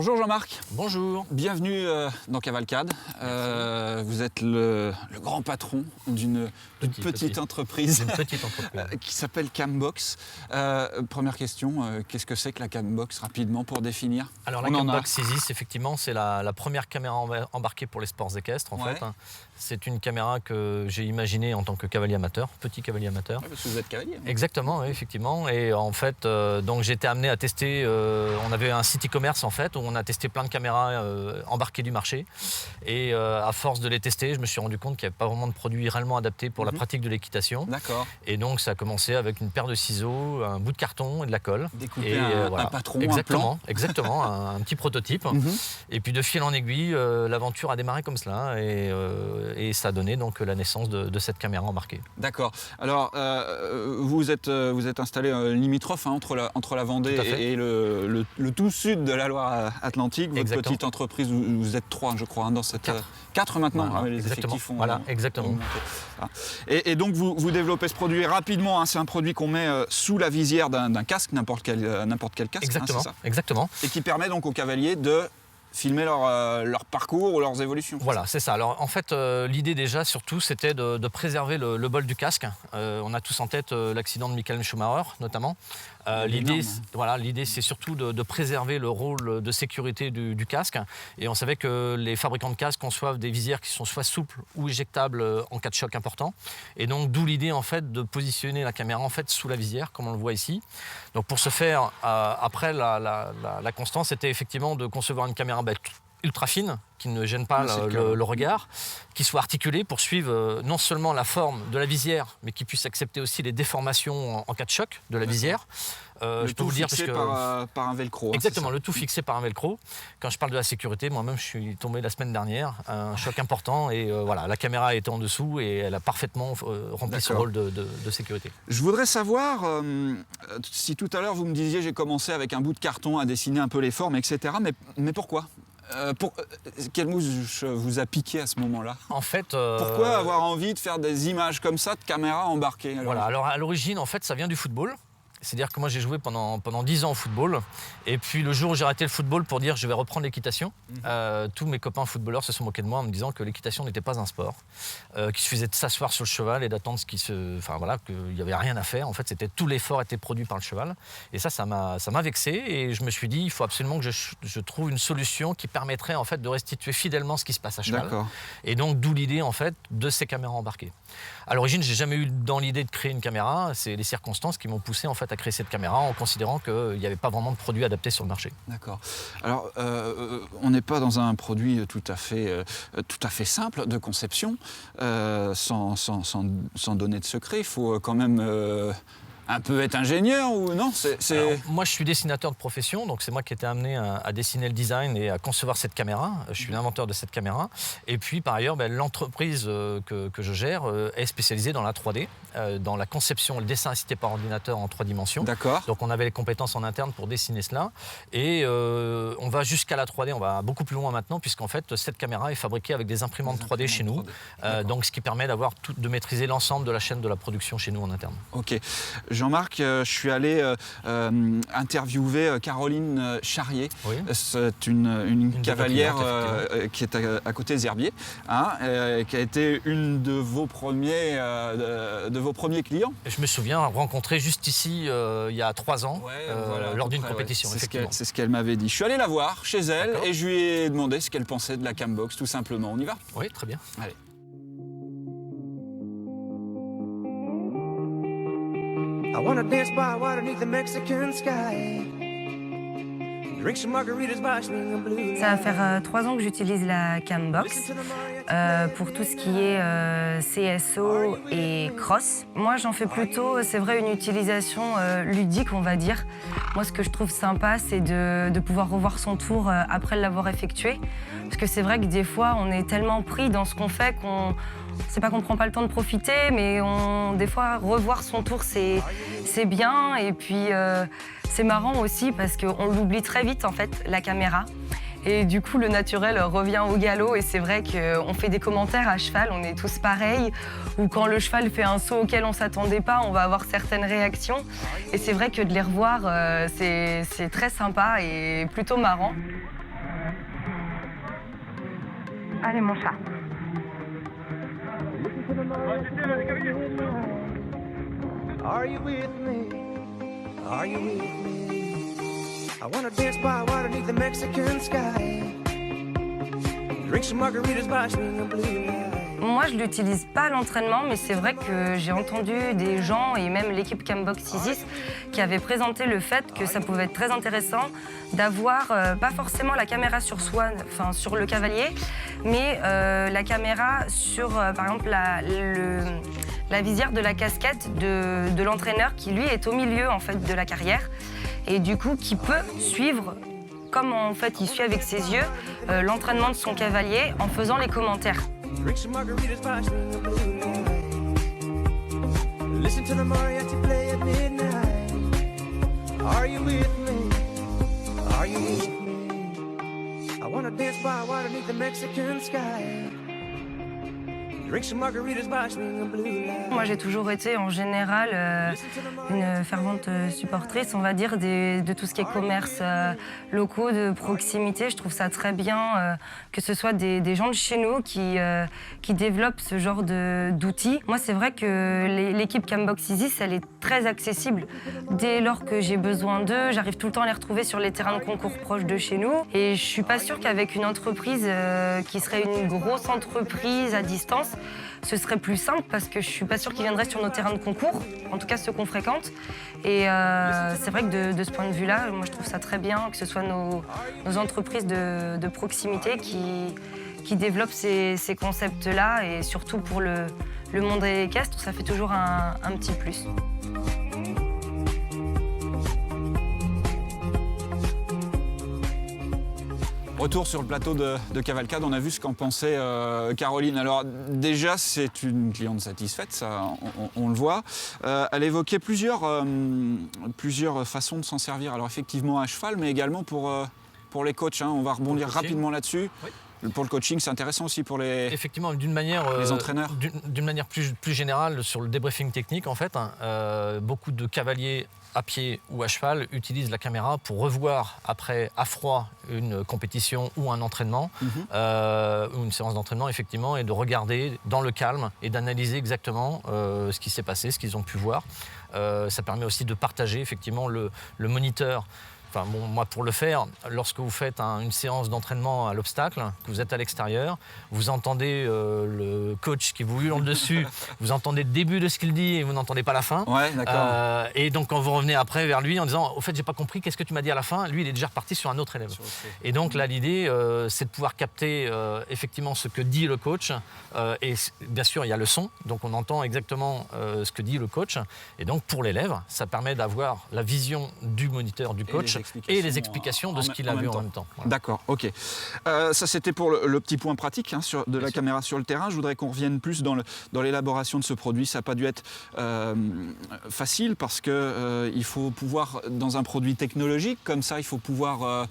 Bonjour Jean-Marc. Bonjour. Bienvenue dans Cavalcade. Vous êtes le grand patron d'une petite entreprise, qui s'appelle Cambox. Première question, qu'est-ce que c'est que la Cambox rapidement pour définir? Alors la Cambox Isis, effectivement, c'est la première caméra embarquée pour les sports équestres en fait. C'est une caméra que j'ai imaginée en tant que cavalier amateur, petit cavalier amateur. Ouais, parce que vous êtes cavalier. Exactement, oui, effectivement. Et en fait, donc j'ai été amené à tester. On avait un site e-commerce en fait où on a testé plein de caméras embarquées du marché. Et à force de les tester, je me suis rendu compte qu'il n'y avait pas vraiment de produits réellement adaptés pour la pratique de l'équitation. D'accord. Et donc ça a commencé avec une paire de ciseaux, un bout de carton et de la colle. Découper un patron, exactement, un plan. Exactement, un petit prototype. Et puis de fil en aiguille, l'aventure a démarré comme cela. Et ça a donné donc la naissance de cette caméra embarquée. D'accord. Alors, vous êtes installé limitrophe entre la Vendée et le tout sud de la Loire-Atlantique. Votre Exactement. petite entreprise, vous êtes 3, je crois, dans cette... 4 maintenant. Voilà, les exactement. effectifs ont... Voilà, exactement. Et donc, vous développez ce produit rapidement. C'est un produit qu'on met sous la visière d'un casque, n'importe quel casque. Exactement, c'est ça. exactement. Et qui permet donc aux cavaliers de filmer leur parcours ou leurs évolutions. Voilà, c'est ça. Alors en fait, l'idée déjà, surtout, c'était de préserver le bol du casque. On a tous en tête l'accident de Michael Schumacher, notamment. L'idée, c'est surtout de préserver le rôle de sécurité du casque. Et on savait que les fabricants de casques conçoivent des visières qui sont soit souples ou éjectables en cas de choc important. Et donc, d'où l'idée, en fait, de positionner la caméra, en fait, sous la visière, comme on le voit ici. Donc, pour ce faire, après, la constance, c'était effectivement de concevoir une caméra ultra fine, qui ne gêne pas le regard, qui soit articulée pour suivre non seulement la forme de la visière, mais qui puisse accepter aussi les déformations en cas de choc de la visière. Je peux vous dire fixé par un velcro. Exactement, le tout fixé par un velcro. Quand je parle de la sécurité, moi-même je suis tombé la semaine dernière, un choc important et voilà, la caméra était en dessous et elle a parfaitement rempli son rôle de sécurité. Je voudrais savoir si tout à l'heure vous me disiez j'ai commencé avec un bout de carton à dessiner un peu les formes, etc. Mais pourquoi? Quelle mouche vous a piqué à ce moment-là? En fait, pourquoi avoir envie de faire des images comme ça de caméra embarquée? Alors à l'origine, en fait, ça vient du football. C'est-à-dire que moi j'ai joué pendant 10 ans au football et puis le jour où j'ai arrêté le football pour dire je vais reprendre l'équitation, tous mes copains footballeurs se sont moqués de moi en me disant que l'équitation n'était pas un sport, qu'il suffisait de s'asseoir sur le cheval et d'attendre qu'il n'y avait rien à faire. En fait, tout l'effort était produit par le cheval et ça m'a vexé et je me suis dit il faut absolument que je trouve une solution qui permettrait en fait de restituer fidèlement ce qui se passe à cheval. Et donc d'où l'idée en fait de ces caméras embarquées. À l'origine, j'ai jamais eu dans l'idée de créer une caméra, c'est les circonstances qui m'ont poussé en fait à créer cette caméra en considérant qu'il n'y avait pas vraiment de produit adapté sur le marché. D'accord. Alors, on n'est pas dans un produit tout à fait simple de conception, sans donner de secret. Il faut quand même un peu être ingénieur ou non? Alors, moi, je suis dessinateur de profession, donc c'est moi qui ai été amené à dessiner le design et à concevoir cette caméra. Je suis l'inventeur de cette caméra. Et puis, par ailleurs, l'entreprise que je gère est spécialisée dans la 3D, dans la conception et le dessin assisté par ordinateur en 3 dimensions. D'accord. Donc, on avait les compétences en interne pour dessiner cela. Et on va jusqu'à la 3D, on va beaucoup plus loin maintenant, puisqu'en fait, cette caméra est fabriquée avec des imprimantes 3D chez nous. Donc, ce qui permet de maîtriser l'ensemble de la chaîne de la production chez nous en interne. Ok. Jean-Marc, je suis allé interviewer Caroline Charrier. Oui. C'est une cavalière qui est à côté des Herbiers, qui a été une de vos premiers clients. Je me souviens rencontrer juste ici il y a 3 ans lors d'une compétition. C'est ce qu'elle m'avait dit. Je suis allé la voir chez elle et je lui ai demandé ce qu'elle pensait de la Cambox, tout simplement. On y va? Oui, très bien. Allez. I wanna dance by water beneath the Mexican sky. Drink some margaritas by swinging blue. Ça va faire 3 ans que j'utilise la Cambox pour tout ce qui est CSO et cross. Moi, j'en fais plutôt, c'est vrai, une utilisation ludique, on va dire. Moi, ce que je trouve sympa, c'est de pouvoir revoir son tour après l'avoir effectué. Parce que c'est vrai que des fois, on est tellement pris dans ce qu'on fait c'est pas qu'on prend pas le temps de profiter, mais des fois, revoir son tour, c'est bien. Et puis, c'est marrant aussi parce qu'on l'oublie très vite, en fait, la caméra. Et du coup, le naturel revient au galop. Et c'est vrai qu'on fait des commentaires à cheval, on est tous pareils. Ou quand le cheval fait un saut auquel on ne s'attendait pas, on va avoir certaines réactions. Et c'est vrai que de les revoir, c'est très sympa et plutôt marrant. Allez, mon chat. Are you with me? Are you with me? I wanna dance by water beneath the Mexican sky. Drink some margaritas by swinging blue light. Moi, je l'utilise pas à l'entraînement, mais c'est vrai que j'ai entendu des gens et même l'équipe Cambox Isis qui avaient présenté le fait que ça pouvait être très intéressant d'avoir pas forcément la caméra sur soi, enfin sur le cavalier, mais la caméra sur, par exemple, la visière de la casquette de l'entraîneur qui lui est au milieu en fait de la carrière et du coup qui peut suivre comme en fait il suit avec ses yeux l'entraînement de son cavalier en faisant les commentaires. Drink some margaritas by swinging blue light. Listen to the mariachi play at midnight. Are you with me? Are you with me? I wanna dance by water beneath the Mexican sky. Drink some margaritas by swinging blue light. Moi, j'ai toujours été en général une fervente supportrice, on va dire, de tout ce qui est commerce locaux, de proximité. Je trouve ça très bien que ce soit des gens de chez nous qui développent ce genre d'outils. Moi, c'est vrai que l'équipe Cambox Isis, elle est très accessible. Dès lors que j'ai besoin d'eux, j'arrive tout le temps à les retrouver sur les terrains de concours proches de chez nous. Et je suis pas sûre qu'avec une entreprise qui serait une grosse entreprise à distance, ce serait plus simple parce que je suis pas sûre qu'ils viendraient sur nos terrains de concours, en tout cas ceux qu'on fréquente. Et c'est vrai que de ce point de vue-là, moi je trouve ça très bien que ce soit nos entreprises de proximité qui développent ces concepts-là et surtout pour le monde équestre, ça fait toujours un petit plus. Retour sur le plateau de cavalcade, on a vu ce qu'en pensait Caroline. Alors déjà, c'est une cliente satisfaite, ça, on le voit. Elle évoquait plusieurs façons de s'en servir. Alors effectivement à cheval, mais également pour les coachs. Hein. On va rebondir rapidement là-dessus. Oui. Pour le coaching, c'est intéressant aussi pour les Effectivement, d'une manière, les entraîneurs. D'une manière plus générale, sur le débriefing technique, en fait, beaucoup de cavaliers à pied ou à cheval utilisent la caméra pour revoir après à froid une compétition ou un entraînement, ou une séance d'entraînement effectivement, et de regarder dans le calme et d'analyser exactement ce qui s'est passé, ce qu'ils ont pu voir. Ça permet aussi de partager effectivement le moniteur. Enfin, bon, moi, pour le faire, lorsque vous faites une séance d'entraînement à l'obstacle, que vous êtes à l'extérieur, vous entendez le coach qui vous hurle dessus, vous entendez le début de ce qu'il dit et vous n'entendez pas la fin. Ouais, d'accord. Et donc, quand vous revenez après vers lui en disant « Au fait, j'ai pas compris, qu'est-ce que tu m'as dit à la fin ?» Lui, il est déjà reparti sur un autre élève. Et donc, là, l'idée, c'est de pouvoir capter effectivement ce que dit le coach. Et bien sûr, il y a le son, donc on entend exactement ce que dit le coach. Et donc, pour l'élève, ça permet d'avoir la vision du moniteur, du coach, et les explications de ce qu'il a vu en même temps. Voilà. D'accord, ok. Ça, c'était pour le petit point pratique hein, de la caméra sur le terrain. Je voudrais qu'on revienne plus dans l'élaboration de ce produit. Ça n'a pas dû être facile parce qu'il faut pouvoir, dans un produit technologique comme ça, il faut pouvoir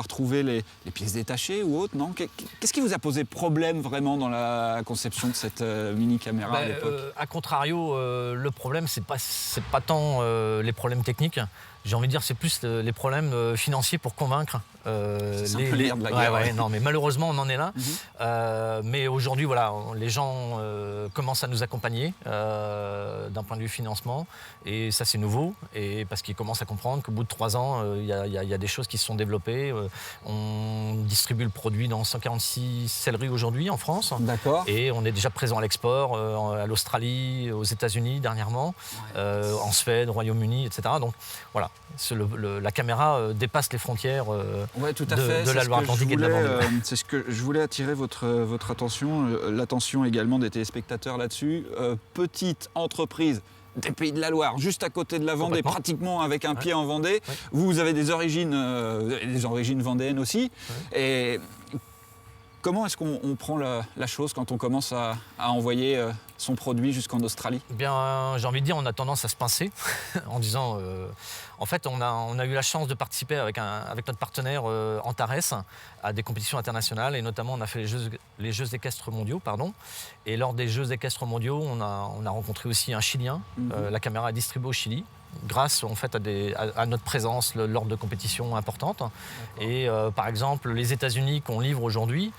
trouver les pièces détachées ou autres, non ? Qu'est-ce qui vous a posé problème vraiment dans la conception de cette mini-caméra à l'époque ? A contrario, le problème, c'est pas tant les problèmes techniques. J'ai envie de dire, c'est plus les problèmes financiers pour convaincre. C'est un peu l'air de la guerre. Non, mais malheureusement, on en est là. Mais aujourd'hui, voilà, les gens commencent à nous accompagner d'un point de vue financement. Et ça, c'est nouveau. Et parce qu'ils commencent à comprendre qu'au bout de 3 ans, il y a des choses qui se sont développées. On distribue le produit dans 146 selleries aujourd'hui en France. D'accord. Et on est déjà présent à l'export, à l'Australie, aux États-Unis dernièrement, en Suède, au Royaume-Uni, etc. Donc voilà, la caméra dépasse les frontières de la Loire-Atlantique et de la Vendée. C'est ce que je voulais attirer votre attention, l'attention également des téléspectateurs là-dessus. Petite entreprise des Pays de la Loire, juste à côté de la Vendée, pratiquement avec un pied en Vendée. Ouais. Vous avez des origines vendéennes aussi. Ouais. Et comment est-ce qu'on prend la chose quand on commence à envoyer son produit jusqu'en Australie ? Bien, j'ai envie de dire, on a tendance à se pincer en disant... en fait, on a eu la chance de participer avec notre partenaire Antares à des compétitions internationales et notamment on a fait les Jeux équestres mondiaux. Et lors des Jeux équestres mondiaux, on a rencontré aussi un Chilien. La caméra est distribuée au Chili. grâce en fait à notre présence lors de compétitions importantes. Et par exemple, les États-Unis qu'on livre aujourd'hui,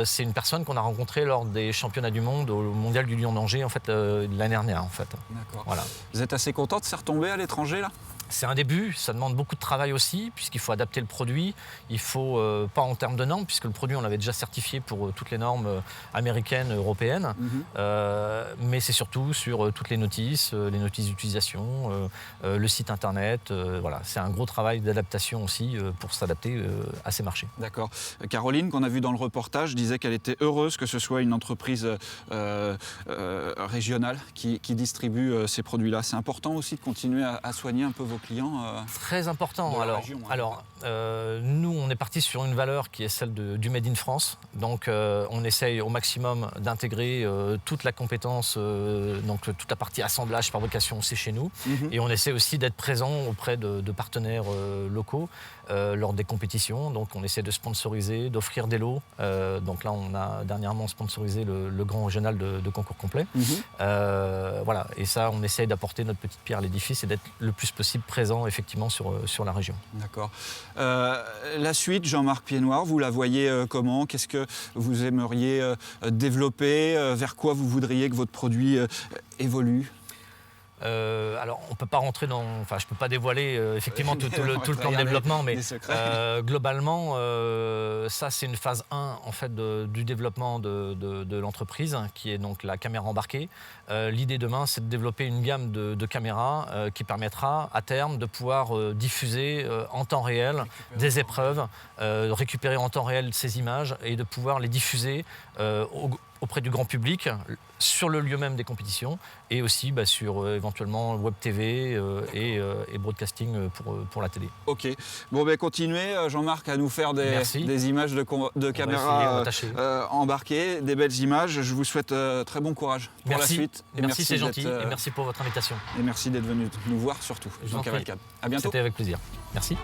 c'est une personne qu'on a rencontrée lors des championnats du monde au Mondial du Lion d'Angers en fait, l'année dernière. En fait. D'accord. Voilà. Vous êtes assez content de s'y retomber à l'étranger là? C'est un début, ça demande beaucoup de travail aussi, puisqu'il faut adapter le produit. Il faut, pas en termes de normes, puisque le produit, on l'avait déjà certifié pour toutes les normes américaines, européennes. Mais c'est surtout sur toutes les notices d'utilisation, le site internet. Voilà. C'est un gros travail d'adaptation aussi pour s'adapter à ces marchés. D'accord. Caroline, qu'on a vue dans le reportage, disait qu'elle était heureuse que ce soit une entreprise régionale qui distribue ces produits-là. C'est important aussi de continuer à soigner un peu vos clients. Très important. Alors, nous, on est parti sur une valeur qui est celle du Made in France. Donc, on essaye au maximum d'intégrer toute la compétence, donc toute la partie assemblage, fabrication, c'est chez nous. Et on essaie aussi d'être présent auprès de partenaires locaux lors des compétitions. Donc, on essaie de sponsoriser, d'offrir des lots. Donc là, on a dernièrement sponsorisé le grand régional de concours complet. Voilà. Et ça, on essaie d'apporter notre petite pierre à l'édifice et d'être le plus possible présent effectivement sur la région. D'accord. La suite, Jean-Marc Piednoir, vous la voyez comment? Qu'est-ce que vous aimeriez développer? Vers quoi vous voudriez que votre produit évolue? Alors, on ne peut pas rentrer dans... Enfin, je ne peux pas dévoiler effectivement tout le plan de développement, mais globalement, ça, c'est une phase 1 en fait, du développement de l'entreprise, qui est donc la caméra embarquée. L'idée demain, c'est de développer une gamme de caméras qui permettra, à terme, de pouvoir diffuser en temps réel des épreuves, récupérer en temps réel ces images et de pouvoir les diffuser auprès du grand public, sur le lieu même des compétitions, et aussi sur éventuellement Web TV et broadcasting pour la télé. Ok. Bon, continuez, Jean-Marc, à nous faire des images de caméras embarquées, des belles images. Je vous souhaite très bon courage pour la suite. Et merci, c'est gentil. Et merci pour votre invitation. Et merci d'être venu nous voir surtout. Jean Cavalcade. À bientôt. C'était avec plaisir. Merci.